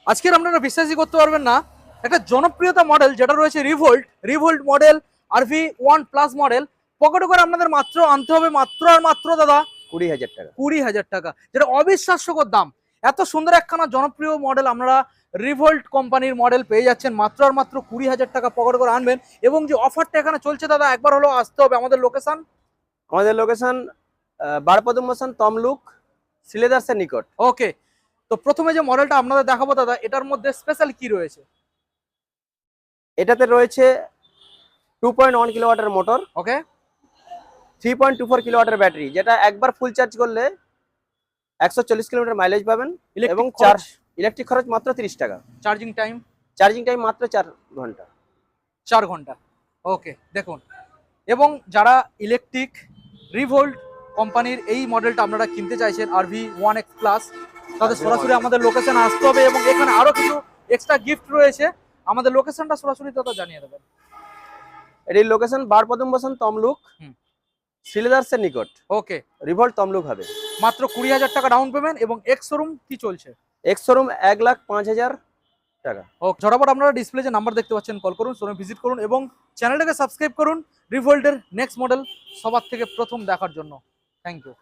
আজকের আপনারা বিশ্বাসই করতে পারবেন না, একটা জনপ্রিয়তা মডেল যেটা রয়েছে রিভোল্ট মডেল RV1+ মডেল পকেটে করে আপনাদের মাত্র আনতে হবে মাত্র আর মাত্র দাদা 20,000 টাকা। 20,000 টাকা, যেটা অবিশ্বাস্যকর দাম। এত সুন্দর একখানা জনপ্রিয় মডেল আপনারা রিভোল্ট কোম্পানির মডেল পেয়ে যাচ্ছেন মাত্র আর মাত্র 20,000 টাকা পকেটে করে আনবেন। এবং যে অফারটা এখানে চলছে দাদা, একবার হলো আসতে হবে আমাদের লোকেশন। আমাদের লোকেশন বারপদম মোশন তমলুক সিলেদার্সের নিকট। ওকে, তো প্রথমে যে মডেলটা আপনাদের দেখাবো দাদা, এটার মধ্যে স্পেশাল কি রয়েছে? এটাতে রয়েছে 2.1 কিলোওয়াটের মোটর, ওকে, 3.24 কিলোওয়াটের ব্যাটারি, যেটা একবার ফুল চার্জ করলে 140 কিলোমিটার মাইলেজ পাবেন। এবং ইলেকট্রিক খরচ মাত্র 30 টাকা। চার্জিং টাইম মাত্র 4 ঘন্টা। 4 ঘন্টা। ওকে, দেখুন, এবং যারা ইলেকট্রিক রিভোল্ট কোম্পানির এই মডেলটা আপনারা কিনতে চাইছেন RV1X+, তাদের সরাসরি আমাদের লোকেশনে আসতে হবে। এবং এখানে আরো কিছু এক্সট্রা গিফট রয়েছে, আমাদের লোকেশনটা সরাসরি দাদা জানিয়ে দেবেন। এটির লোকেশন বারপদম মোশন তমলুক সিলেদার্সের নিকট। ওকে, রিভোল্ট তমলুক হবে। মাত্র 20,000 টাকা ডাউন পেমেন্ট। এবং এক্স শোরুম কি চলছে? এক্স শোরুম 1,05,000 টাকা। ওকে, ঝটাপট আপনারা ডিসপ্লে যে নাম্বার দেখতে পাচ্ছেন কল করুন, শোরুম ভিজিট করুন এবং চ্যানেলটাকে সাবস্ক্রাইব করুন রিভোল্টের নেক্সট মডেল সবার থেকে প্রথম দেখার জন্য। Thank you.